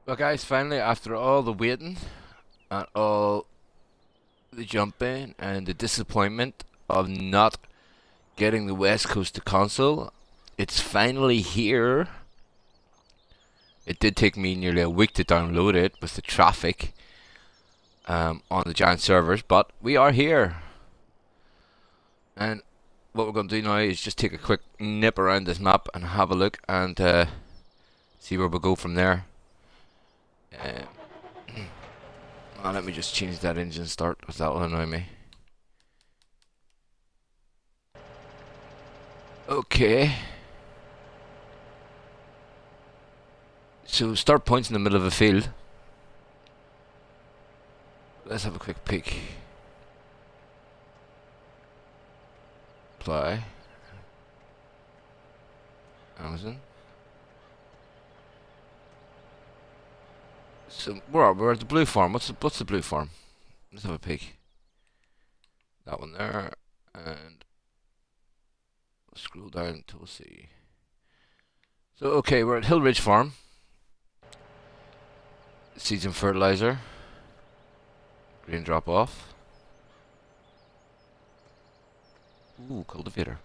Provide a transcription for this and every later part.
Well, guys, finally, after all the waiting and all the jumping and the disappointment of not getting the West Coast to console, it's finally here. It did take me nearly a week to download it with the traffic on the giant servers, but we are here. And what we're going to do now is just take a quick nip around this map and have a look and see where we go from there. Let me just change that engine start, because that will annoy me. Okay. So start points in the middle of a field. Let's have a quick peek. Apply. Amazon. So where are we? We're at the blue farm. What's the blue farm? Let's have a peek. That one there, and scroll down till we'll see. So okay, we're at Hill Ridge Farm. Seeds and fertilizer. Grain drop off. Ooh, cultivator.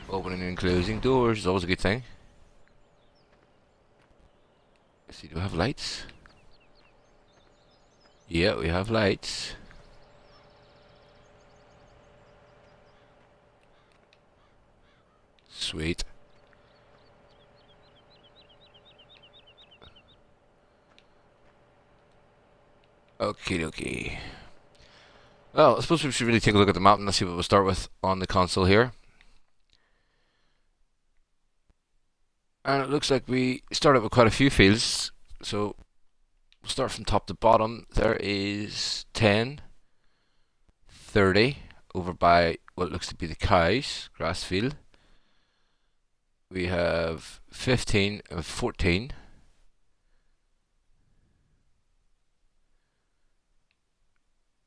Opening and closing doors is always a good thing. Let's see, do we have lights? Yeah, we have lights. Sweet. Okie dokie. Well, I suppose we should really take a look at the map and let's see what we'll start with on the console here. And it looks like we started with quite a few fields. So we'll start from top to bottom. There is 10, 30 over by what looks to be the cows, grass field. We have 15 and 14.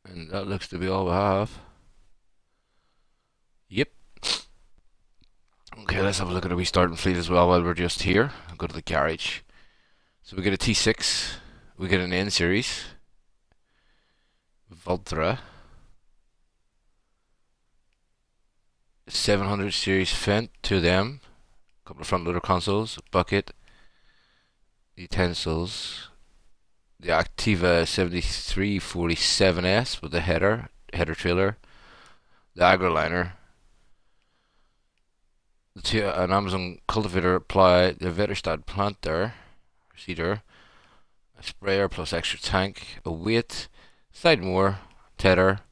And that looks to be all we have. Yep. Okay, let's have a look at a wee starting fleet as well while we're just here. I'll go to the garage. So we get a T6. We get an N series. Voltra. 700 series Fent, two of them. A couple of front loader consoles, a bucket, utensils. The Activa 7347S with the header trailer. The agroliner. An Amazon cultivator apply, the Vetterstad planter, seeder, a sprayer plus extra tank, a weight, side mower, tether,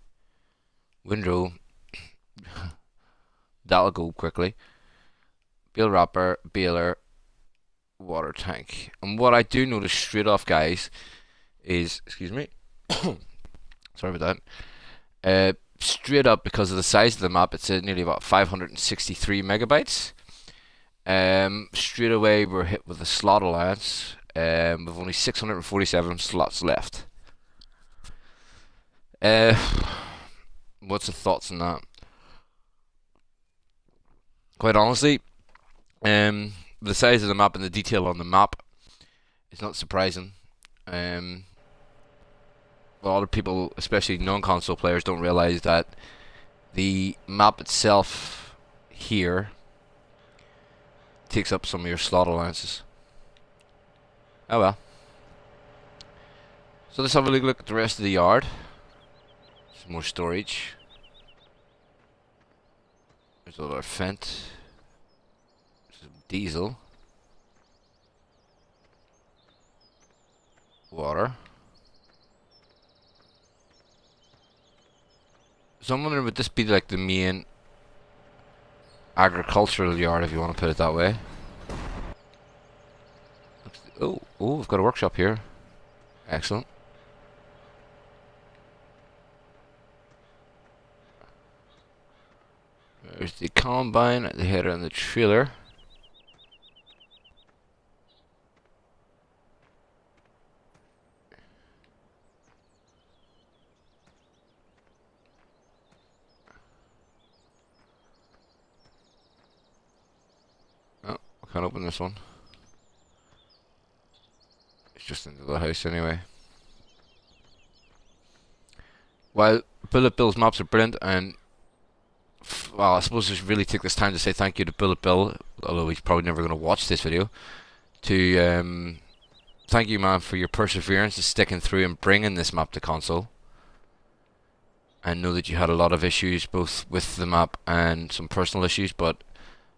windrow, that'll go quickly, bale wrapper, baler, water tank. And what I do notice straight off, guys, is, excuse me, sorry about that, straight up because of the size of the map, it's nearly about 563 megabytes. Straight away we're hit with a slot allowance. With only 647 slots left. What's the thoughts on that? Quite honestly, the size of the map and the detail on the map is not surprising. A lot of people, especially non-console players, don't realize that the map itself here takes up some of your slot allowances. Oh well. So let's have a look at the rest of the yard. Some more storage. There's all our Fent. Some diesel. Water. So I'm wondering, would this be like the main agricultural yard, if you want to put it that way? Oh, we've got a workshop here. Excellent. There's the combine, the header, and the trailer. Can't open this one. It's just into the house anyway. While Bullet Bill's maps are brilliant, and well, I suppose I should really take this time to say thank you to Bullet Bill, although he's probably never going to watch this video. To thank you, man, for your perseverance and sticking through and bringing this map to console. I know that you had a lot of issues both with the map and some personal issues, but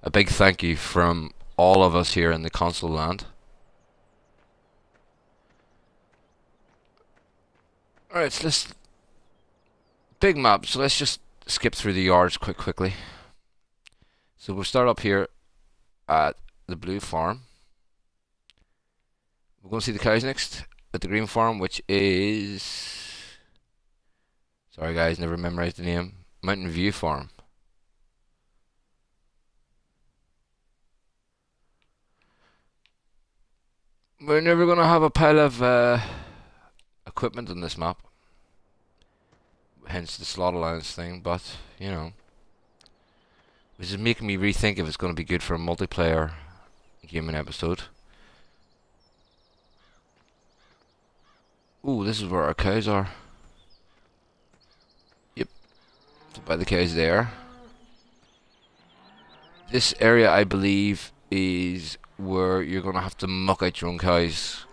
a big thank you from all of us here in the console land. Alright, so let's... Big map, so let's just skip through the yards quickly. So we'll start up here at the blue farm. We're going to see the cows next at the green farm, which is... Sorry guys, never memorized the name. Mountain View Farm. We're never going to have a pile of equipment on this map. Hence the slot allowance thing, but, you know. Which is making me rethink if it's going to be good for a multiplayer gaming episode. Ooh, this is where our cows are. Yep. So by the cows there. This area, I believe, is where you're going to have to muck out your own cows.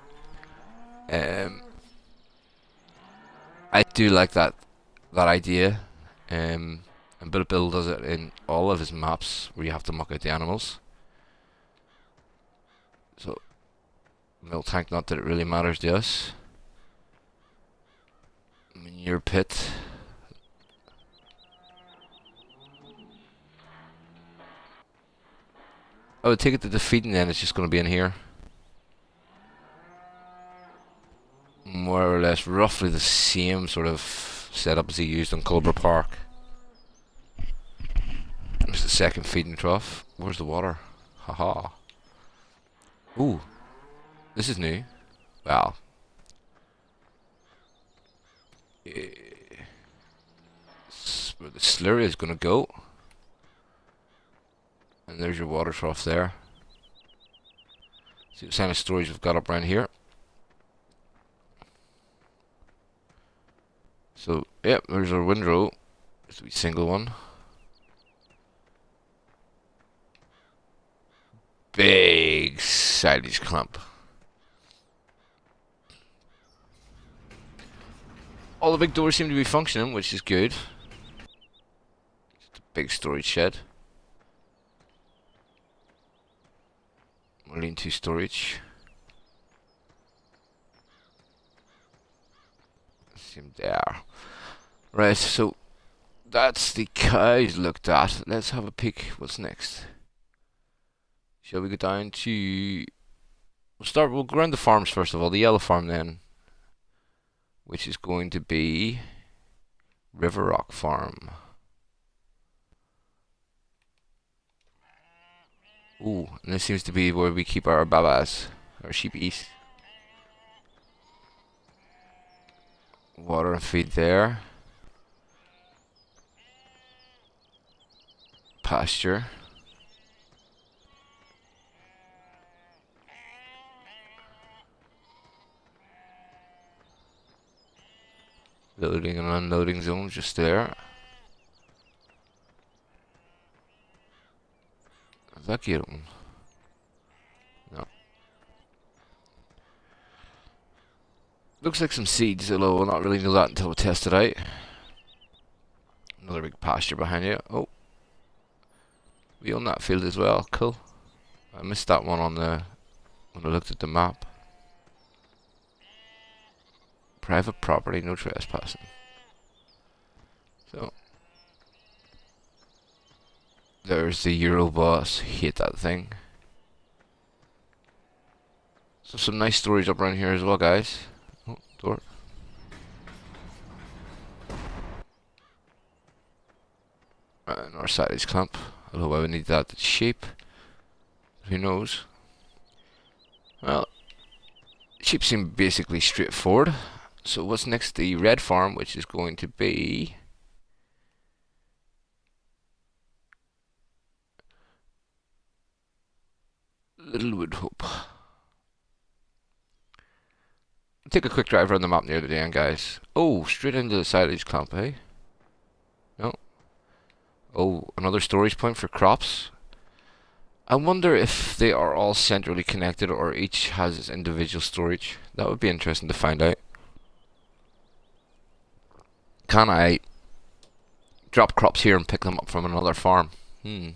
I do like that idea. And Bullet Bill does it in all of his maps where you have to muck out the animals. So, milk tank, not that it really matters to us. Manure pit. I would take it to the feeding then, it's just going to be in here. More or less roughly the same sort of setup as he used on Culver Park. There's the second feeding trough. Where's the water? Haha. Ooh. This is new. Wow. It's where the slurry is going to go. And there's your water trough there. See what kind of storage we've got up around here. So, yep, there's our windrow. There's a wee single one. Big silage clump. All the big doors seem to be functioning, which is good. Just a big storage shed. Lean-to storage. Seem there. Right, so that's the cows looked at. Let's have a peek. What's next? Shall we go down to... We'll go around the farms first of all. The yellow farm then. Which is going to be... River Rock Farm. Ooh, and this seems to be where we keep our babas. Our sheepies. Water and feed there. Pasture. Loading and unloading zone just there. Is that gate open? No. Looks like some seeds, although we'll not really know that until we test it out. Another big pasture behind you. Oh. We own that field as well. Cool. I missed that one on the... when I looked at the map. Private property, no trespassing. So... There's the Euro boss. Hate that thing. So some nice storage up around here as well, guys. Oh, door. And our silage clump. Although I would need that sheep. Who knows? Well, sheep seem basically straightforward. So what's next? The red farm, which is going to be... Littlewood Hope. Take a quick drive around the map near the end, guys. Oh, straight into the silage clump, eh? No. Oh, another storage point for crops. I wonder if they are all centrally connected or each has its individual storage. That would be interesting to find out. Can I drop crops here and pick them up from another farm? Some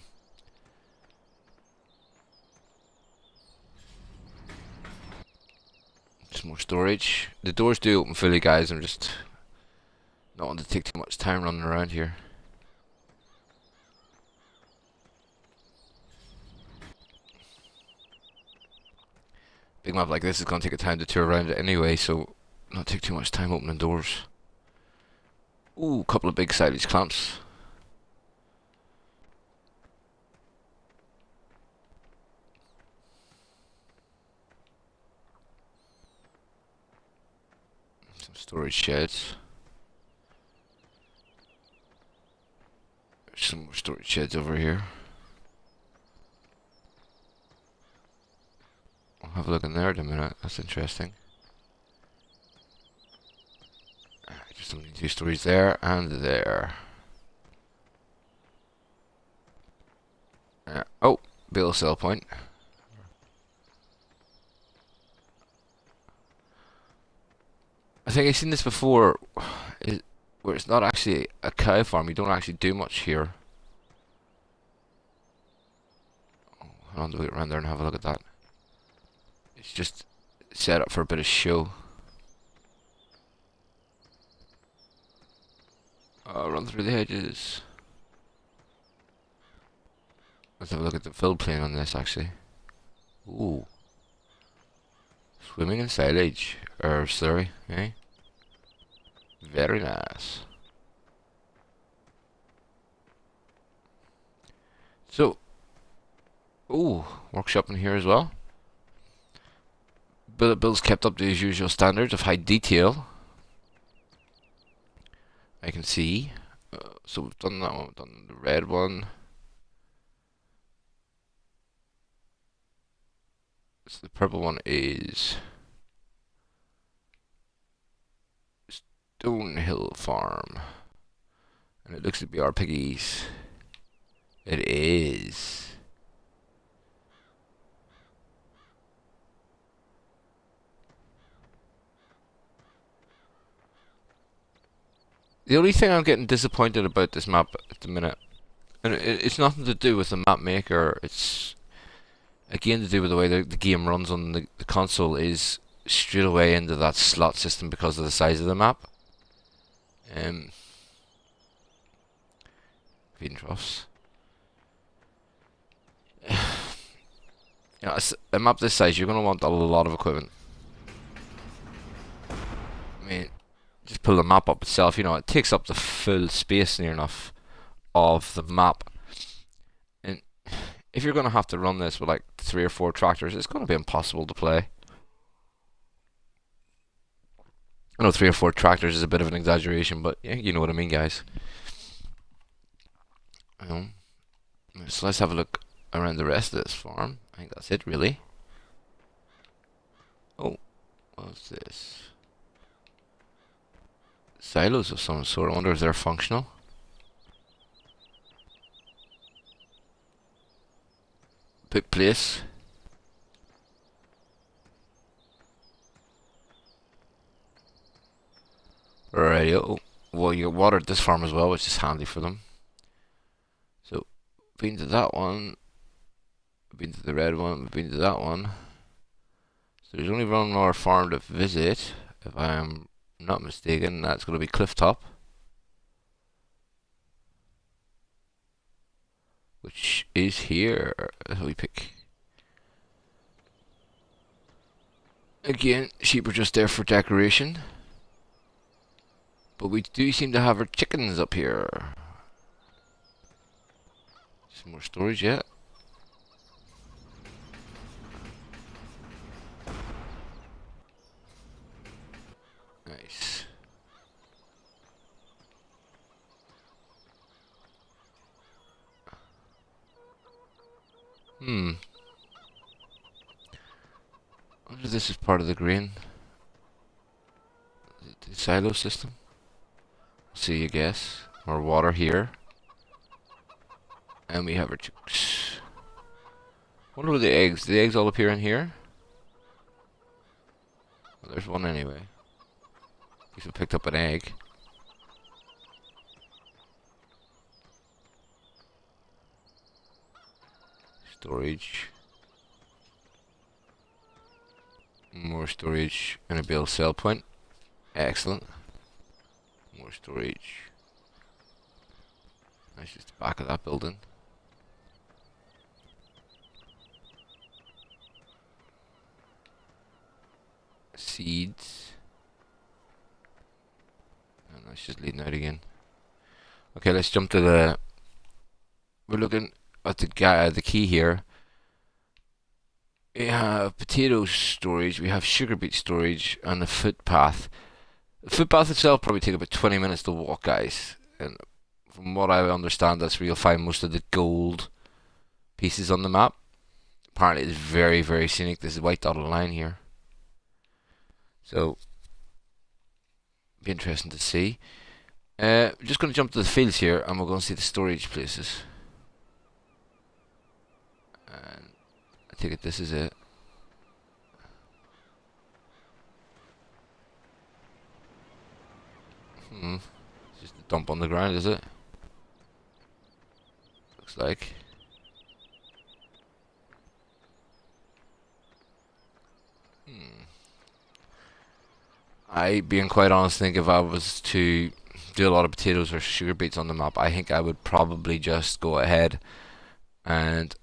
more storage. The doors do open fully, guys. I'm just not wanting to take too much time running around here. Big map like this is going to take a time to tour around it anyway, so not take too much time opening doors. Ooh, a couple of big silage clamps. Some storage sheds. There's some more storage sheds over here. I'll have a look in there in a minute. That's interesting. Just only two stories there and there. Oh, bill sell point. I think I've seen this before, where it's not actually a cow farm. You don't actually do much here. Oh, I'll have to go around there and have a look at that. It's just set up for a bit of show. Run through the hedges. Let's have a look at the fill plane on this, actually. Ooh. Swimming in silage. Or slurry, eh? Very nice. So, ooh, workshop in here as well. Billet bills kept up to his usual standards of high detail. I can see. So we've done that one, we've done the red one. So the purple one is Stonehill Farm. And it looks to be our piggies. It is. The only thing I'm getting disappointed about this map at the minute, and it's nothing to do with the map maker, it's again to do with the way the game runs on the console, is straight away into that slot system because of the size of the map. Feeding troughs. You know, a map this size, you're going to want a lot of equipment. I mean, just pull the map up itself, you know, it takes up the full space near enough of the map. And if you're going to have to run this with like 3 or 4 tractors, it's going to be impossible to play. I know 3 or 4 tractors is a bit of an exaggeration, but yeah, you know what I mean, guys. So let's have a look around the rest of this farm. I think that's it, really. Oh, what's this? Silos of some sort. I wonder if they're functional. Big place. Alright, oh, well, you got water at this farm as well, which is handy for them. So, been to that one, been to the red one, been to that one. So there's only one more farm to visit, if I am not mistaken. That's going to be Clifftop, which is here. So we pick. Again, sheep are just there for decoration. But we do seem to have our chickens up here. Some more storage yet. Nice. this is part of the grain. The silo system. See, I guess. More water here. And we have our chicks. Wonder where the eggs. Do the eggs all appear in here? Well, there's one anyway. At least we picked up an egg. Storage. More storage and a build sell point. Excellent. More storage. That's just the back of that building. Seeds. And that's just leading out again. Okay, let's jump to the... We're looking at the key here. We have potato storage, we have sugar beet storage, and the footpath. The footpath itself probably take about 20 minutes to walk, guys. And from what I understand, that's where you'll find most of the gold pieces on the map. Apparently it's very, very scenic. This is white dotted line here. So, be interesting to see. We're just going to jump to the fields here, and we're going to see the storage places. And I take it this is it. It's just a dump on the ground, is it? Looks like. I, being quite honest, think if I was to do a lot of potatoes or sugar beets on the map, I think I would probably just go ahead and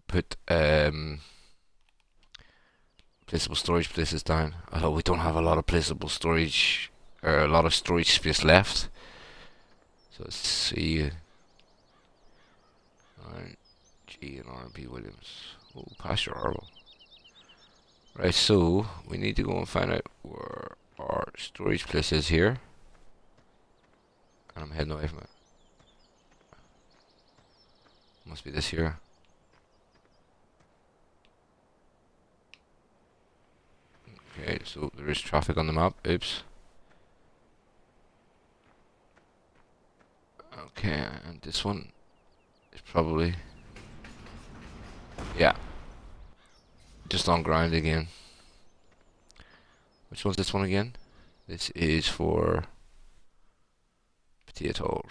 put placeable storage places down. Although we don't have a lot of placeable storage, or a lot of storage space left. So let's see. G and R&B Williams. Oh, Pasture Horrible. Right, so we need to go and find out where our storage place is here. And I'm heading away from it. Must be this here. Okay, so there is traffic on the map. Oops. Okay, and this one is probably... Yeah. Just on ground again. Which one's this one again? This is for potatoes.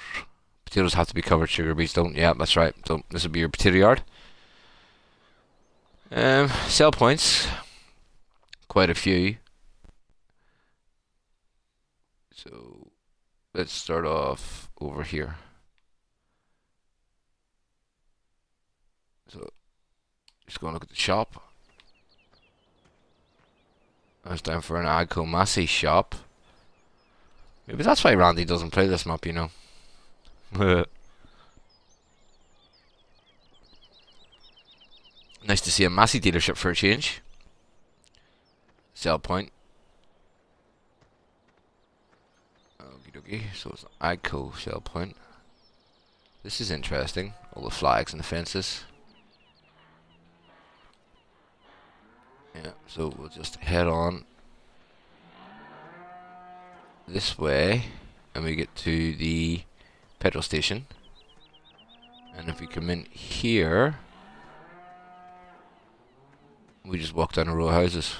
Potatoes have to be covered, sugar beets don't. Yeah, that's right. So this will be your potato yard. Sell points. Quite a few. So let's start off over here. So just go and look at the shop. I was down for an Agco Massey shop. Maybe that's why Randy doesn't play this map, you know. Nice to see a Massey dealership for a change. Sell point. Okie dokie. So it's an Agco sell point. This is interesting. All the flags and the fences. Yeah, so we'll just head on this way and we get to the petrol station. And if we come in here, we just walk down a row of houses.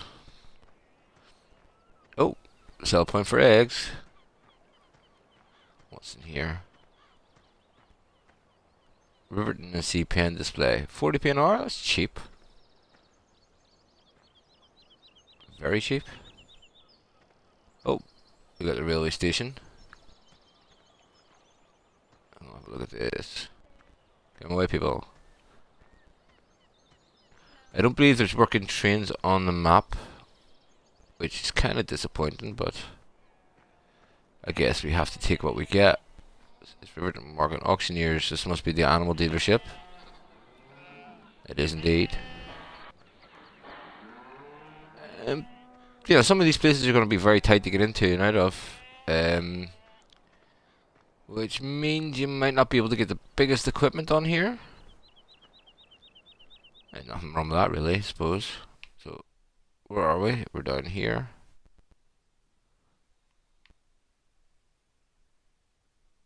Oh, sell point for eggs. What's in here? Riverton and Sea Pen display. 40p an hour? That's cheap. Very cheap. Oh, we got the railway station. I'll have a look at this. Come away, people. I don't believe there's working trains on the map, which is kind of disappointing, but I guess we have to take what we get. It's Riverton Market Auctioneers. This must be the animal dealership. It is indeed. You know, some of these places are going to be very tight to get into and out of, which means you might not be able to get the biggest equipment on here. Ain't nothing wrong with that, really, I suppose. So, where are we? We're down here.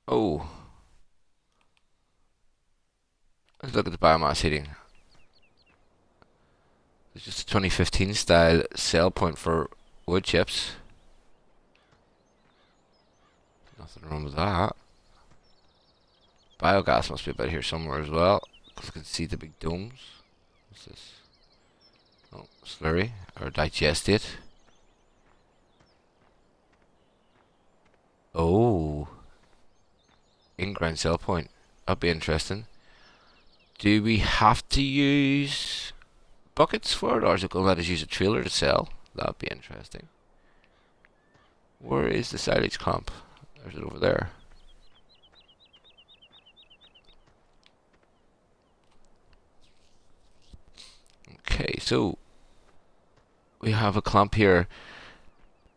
Oh. Let's look at the biomass heating. It's just a 2015 style sell point for wood chips. Nothing wrong with that. Biogas must be about here somewhere as well, because I can see the big domes. What's this? Oh, slurry, or digestate. Oh. In-ground sell point. That'd be interesting. Do we have to use buckets for it, or is it going to let us use a trailer to sell? That'd be interesting. Where is the silage clamp? There's it over there. Okay, so we have a clamp here.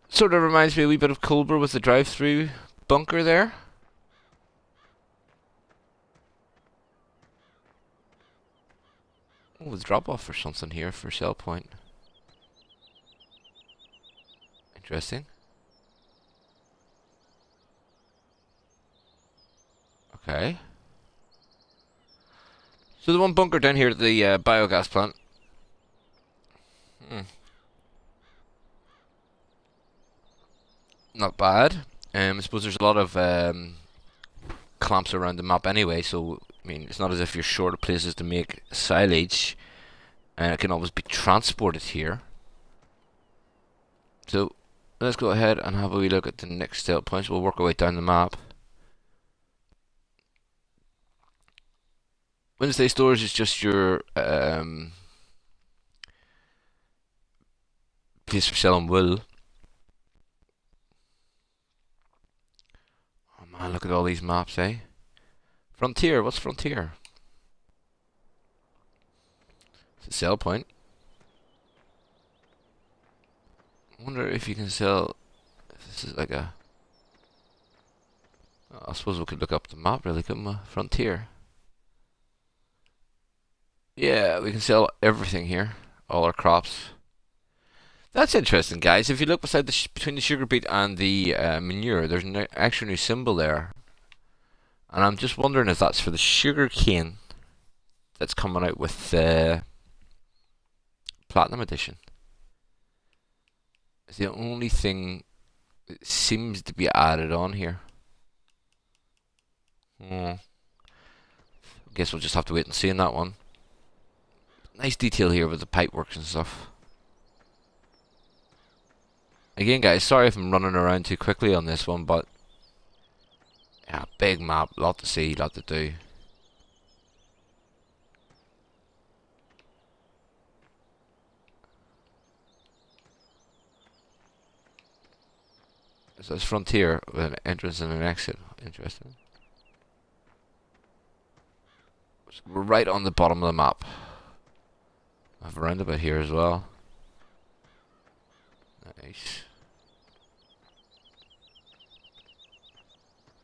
Sort of reminds me a wee bit of Culber with the drive-through bunker there. Oh, with drop-off or something here for sell point. Interesting. Okay. So the one bunker down here at the biogas plant. Not bad. I suppose there's a lot of clamps around the map anyway, so I mean it's not as if you're short of places to make silage, and it can always be transported here. So let's go ahead and have a wee look at the next sale points. We'll work our way down the map. Wednesday stores is just your place for selling wool. Oh man, look at all these maps, eh? Frontier, what's Frontier? It's a sell point. I wonder if you can sell. If this is like a. I suppose we could look up the map, really, couldn't we? Frontier. Yeah, we can sell everything here, all our crops. That's interesting, guys. If you look beside between the sugar beet and the manure, there's an extra new symbol there, and I'm just wondering if that's for the sugar cane that's coming out with the Platinum Edition. It's the only thing that seems to be added on here. I guess we'll just have to wait and see on that one. Nice detail here with the pipeworks and stuff. Again, guys, sorry if I'm running around too quickly on this one, but yeah, big map, lot to see, lot to do. So it's Frontier with an entrance and an exit. Interesting. So we're right on the bottom of the map. I have a roundabout here as well. Nice.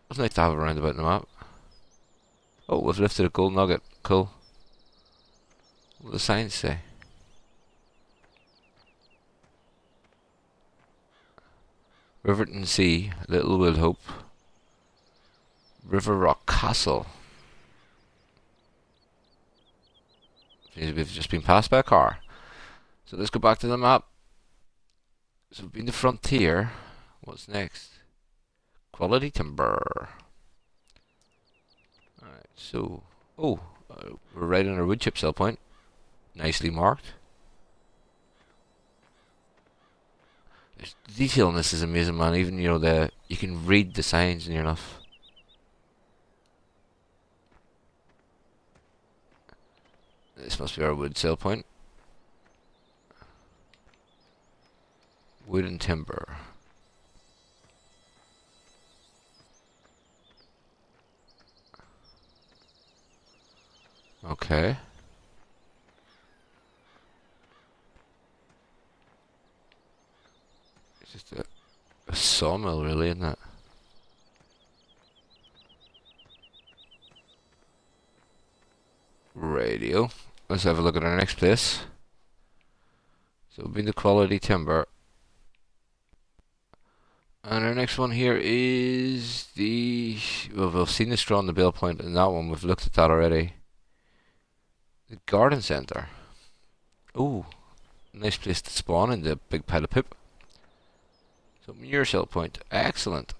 It's nice to have a roundabout in the map. Oh, we've lifted a gold nugget. Cool. What do the signs say? Riverton Sea, Little Will Hope. River Rock Castle. We've just been passed by a car. So let's go back to the map. So we've been to Frontier. What's next? Quality Timber. Alright, so... Oh, we're right on our wood chip sell point. Nicely marked. There's detail in this is amazing, man. Even, you know, you can read the signs near enough. This must be our wood sell point. Wood and timber. Okay. It's just a sawmill, really, isn't it? Radio. let's have a look at our next place. So it'll be the quality timber. And our next one here is the... Well, we've seen the straw on the bill point in that one. We've looked at that already. The garden centre. Ooh, nice place to spawn in the big pile of poop. So manure sell point. Excellent.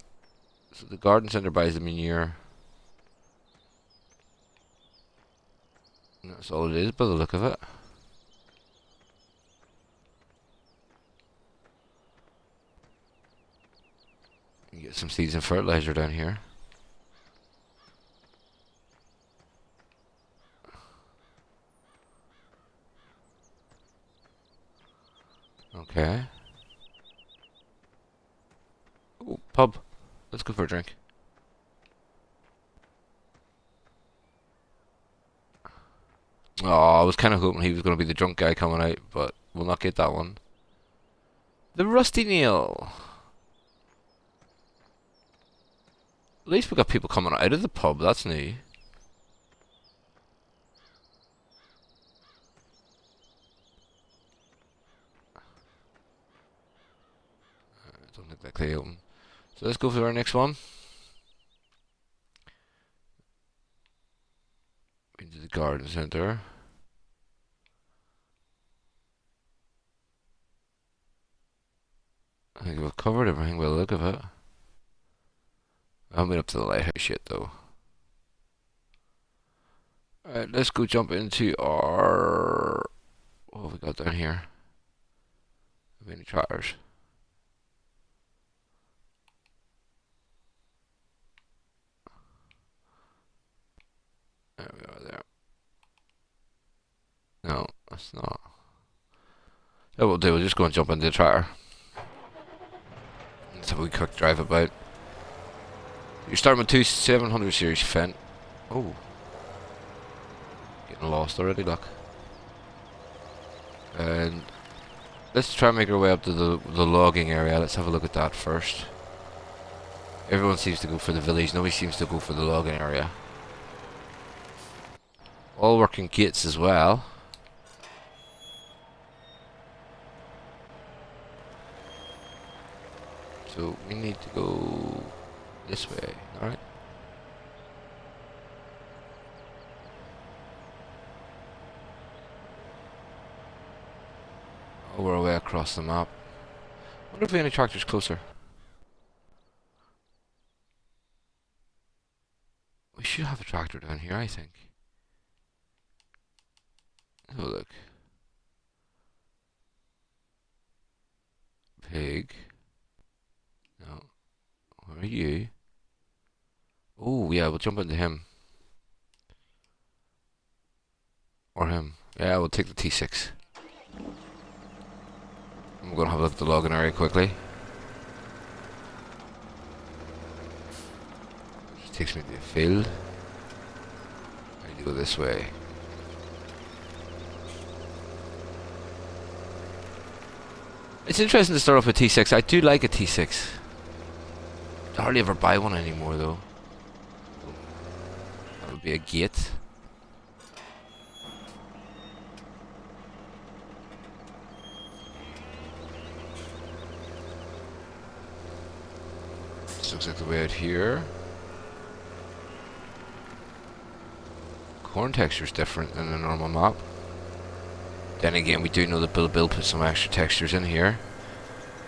So the garden centre buys the manure. And that's all it is by the look of it. You get some seeds and fertilizer down here. Okay. Ooh, pub. Let's go for a drink. Oh, I was kind of hoping he was going to be the drunk guy coming out, but we'll not get that one. The Rusty Nail. At least we got people coming out of the pub. That's new. Don't look like they open. So let's go for our next one. Into the garden centre. I think we've covered everything by the look of it. I haven't been up to the lighthouse yet though. Alright, let's go jump into our... What have we got down here? Many tractors. There we are there. No, that's not. That will do, we'll just go and jump into the tractor. Let's have a wee quick drive about. You're starting with two 700 series Fendt. Oh. Getting lost already, look. And let's try and make our way up to the logging area. Let's have a look at that first. Everyone seems to go for the village. Nobody seems to go for the logging area. All working kits as well. So we need to go this way, alright? Oh, we're way across the map. I wonder if any tractors closer. We should have a tractor down here, I think. Oh, look. Pig. No. Where are you? Oh, yeah, we'll jump into him. Or him. Yeah, we'll take the T6. I'm gonna have a look at the logging area quickly. Just takes me to the field. I need to go this way. It's interesting to start off with T6. I do like a T6. I hardly ever buy one anymore though. That would be a gate. This looks like the way out here. Corn texture is different than the normal map. Then again, we do know that Bill put some extra textures in here.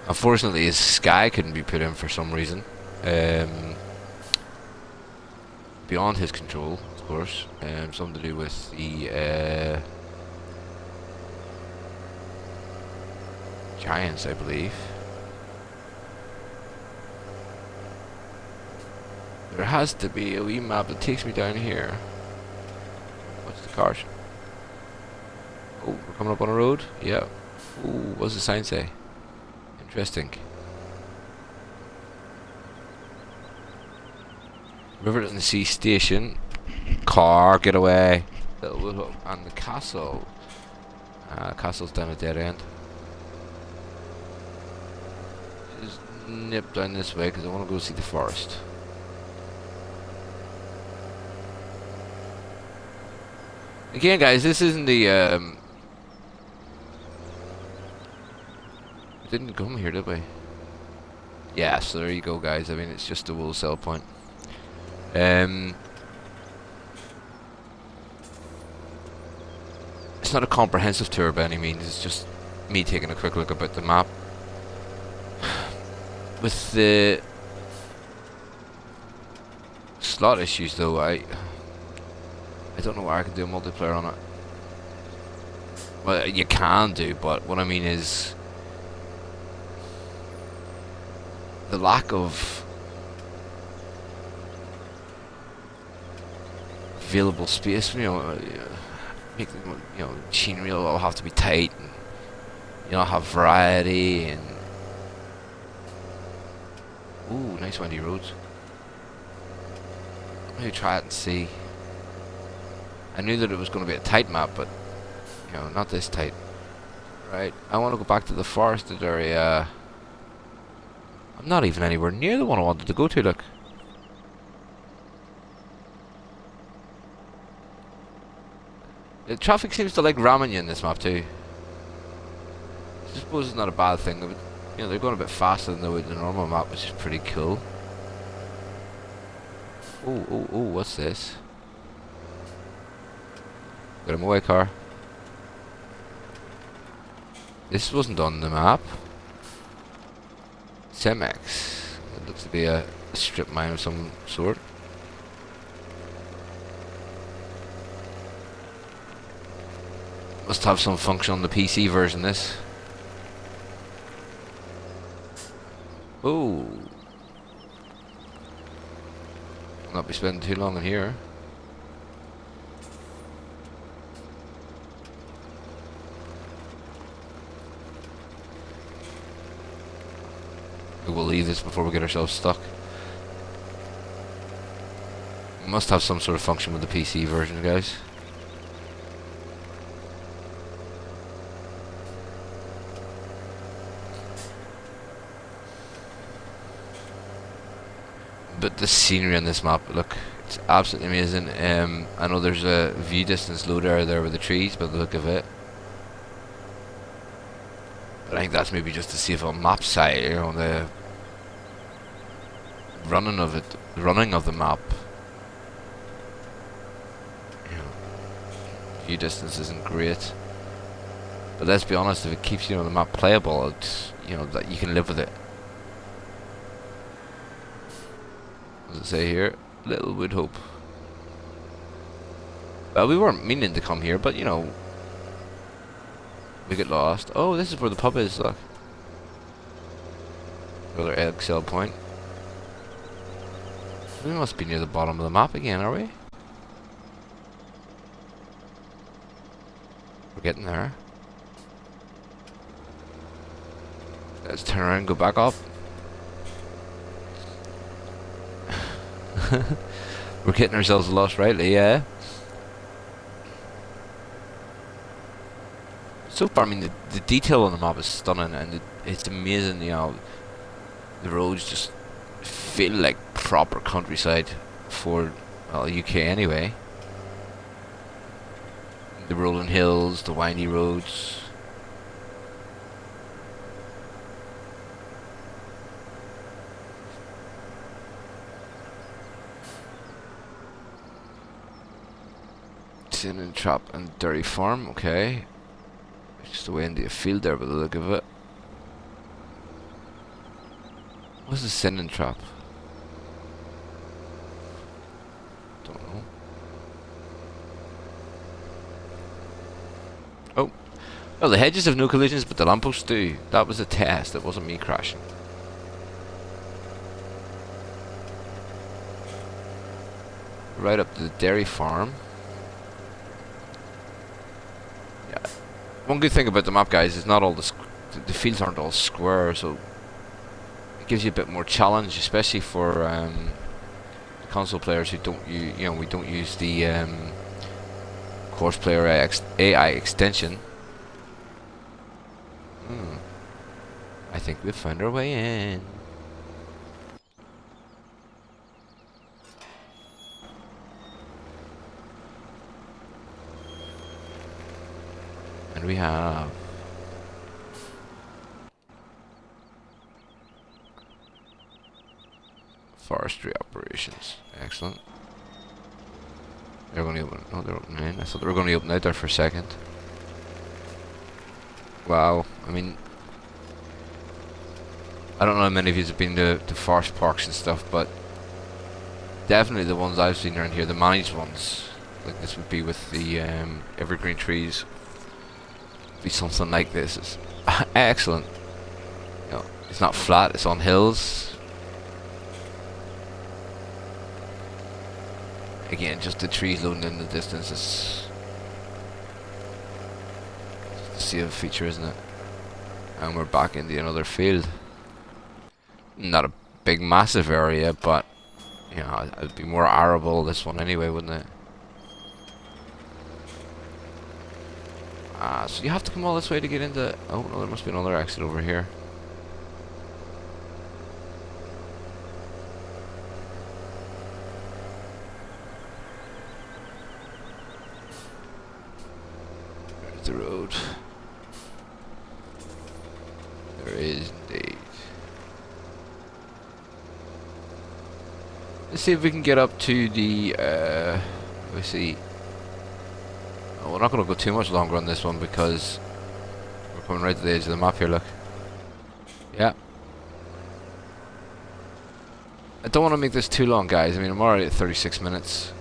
Unfortunately, his sky couldn't be put in for some reason. Beyond his control, of course. Something to do with the giants, I believe. There has to be a wee map that takes me down here. What's the cars? Oh, we're coming up on a road? Yeah. Ooh, what's the sign say? Interesting. Riverton Sea Station. Car, get away. And the castle. Castle's down a dead end. Just nip down this way because I want to go see the forest. Again, guys, this isn't the we didn't come here, did we? Yeah, so there you go, guys. I mean, it's just a wool sell point. It's not a comprehensive tour by any means. It's just me taking a quick look about the map. With the slot issues, though, I don't know why I can do a multiplayer on it. Well, you can do, but what I mean is the lack of available space. Make machinery will all have to be tight, and you don't have variety. And ooh, nice windy roads. Maybe try it and see. I knew that it was going to be a tight map, but not this tight. Right, I want to go back to the forested area. I'm not even anywhere near the one I wanted to go to, look. The traffic seems to like ramming you in this map too. I suppose it's not a bad thing. But, they're going a bit faster than they would the normal map, which is pretty cool. Oh, what's this? Got a motorway car. This wasn't on the map. Cemex. It looks to be a strip mine of some sort. Must have some function on the PC version, this. Oh. I'll not be spending too long in here. We'll leave this before we get ourselves stuck. Must have some sort of function with the PC version, guys. But the scenery on this map, look, it's absolutely amazing. I know there's a view distance load area there with the trees, by the look of it. But I think that's maybe just to see if on map site, the running of the map. View distance isn't great. But let's be honest, if it keeps the map playable, it's that you can live with it. What does it say here? Little Wood Hope. Well, we weren't meaning to come here, but we get lost. Oh, this is where the pub is, look. Another egg sell point. We must be near the bottom of the map again, are we? We're getting there. Let's turn around and go back up. We're getting ourselves lost rightly, yeah. So far, I mean, the detail on the map is stunning, and it's amazing, the roads just feel like proper countryside for, well, UK anyway. The rolling hills, the windy roads. Sin Trap and Dairy Farm, okay. Just away into a field there by the look of it. What's the Sin Trap? Don't know. Oh. Well, the hedges have no collisions, but the lampposts do. That was a test, it wasn't me crashing. Right up to the dairy farm. One good thing about the map, guys, is not all the fields aren't all square, so it gives you a bit more challenge, especially for console players who don't we don't use the course player AI extension. I think we've found our way in. And we have forestry operations. Excellent. They're going to open. Oh, they're opening. I thought they were going to open out there for a second. Wow. I mean, I don't know how many of you have been to forest parks and stuff, but definitely the ones I've seen around here, the managed ones, like this would be with the evergreen trees, be something like this. It's excellent. You know, it's not flat, it's on hills. Again, just the trees loading in the distance. It's just a feature, isn't it? And we're back into another field. Not a big, massive area, but you know, it'd be more arable this one anyway, wouldn't it? So you have to come all this way to get into. Oh no, there must be another exit over here. There's the road. There is indeed. Let's see if we can get up to the, let me see. Oh, we're not going to go too much longer on this one because we're coming right to the edge of the map here, look. Yeah. I don't want to make this too long, guys. I mean, I'm already at 36 minutes.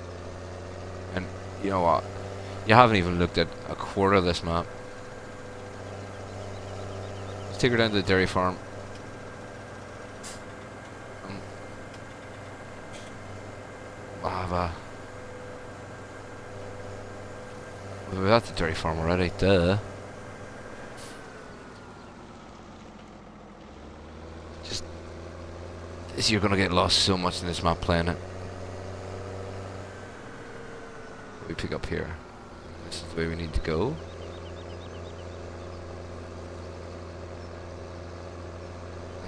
And, you know what? You haven't even looked at a quarter of this map. Let's take her down to the dairy farm. Lava. We're at the dairy farm already, duh. Just, you're gonna get lost so much in this map playing it. We pick up here. This is the way we need to go.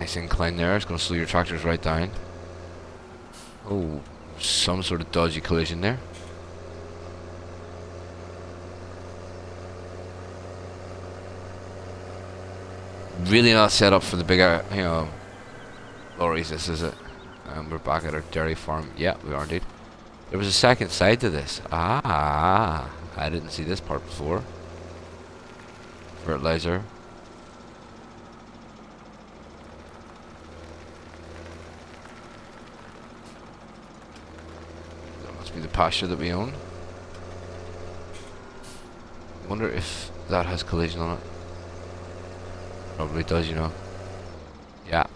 Nice incline there. It's gonna slow your tractors right down. Oh, some sort of dodgy collision there. Really not set up for the bigger, you know, lorries, this is it. And we're back at our dairy farm. Yeah, we are indeed. There was a second side to this. Ah, I didn't see this part before. Fertilizer. That must be the pasture that we own. I wonder if that has collision on it. Probably does, you know. Yeah.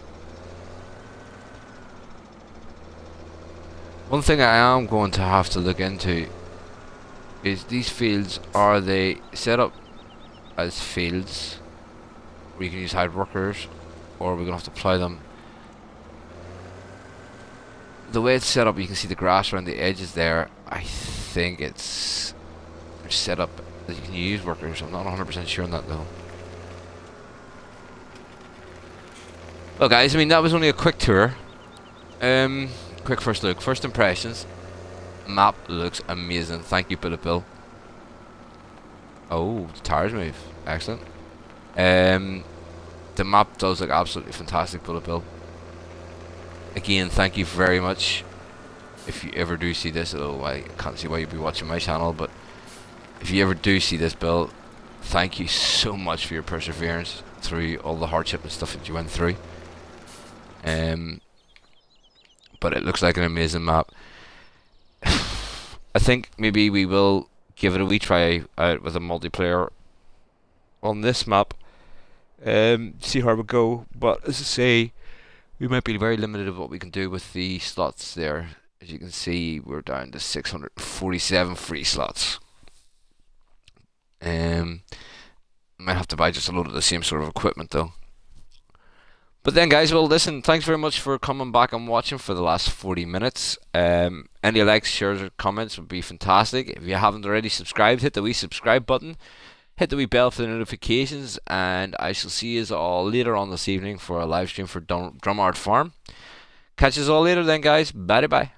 One thing I am going to have to look into is these fields, are they set up as fields where you can use hired workers, or are we going to have to plough them? The way it's set up, you can see the grass around the edges there. I think it's set up that you can use workers. I'm not 100% sure on that though. Well guys, I mean that was only a quick tour. Quick first look, first impressions. Map looks amazing. Thank you, Bullet Bill. Oh, the tires move. Excellent. The map does look absolutely fantastic, Bullet Bill. Again, thank you very much. If you ever do see this, oh, I can't see why you'd be watching my channel, but if you ever do see this, Bill, thank you so much for your perseverance through all the hardship and stuff that you went through. But it looks like an amazing map. I think maybe we will give it a wee try out with a multiplayer on this map. See how we go. But as I say, we might be very limited of what we can do with the slots there. As you can see, we're down to 647 free slots. Might have to buy just a load of the same sort of equipment though. But then guys, well listen, thanks very much for coming back and watching for the last 40 minutes. Any likes, shares or comments would be fantastic. If you haven't already subscribed, hit the wee subscribe button. Hit the wee bell for the notifications, and I shall see you all later on this evening for a live stream for Drumart Farm. Catch us all later then guys. Bye bye.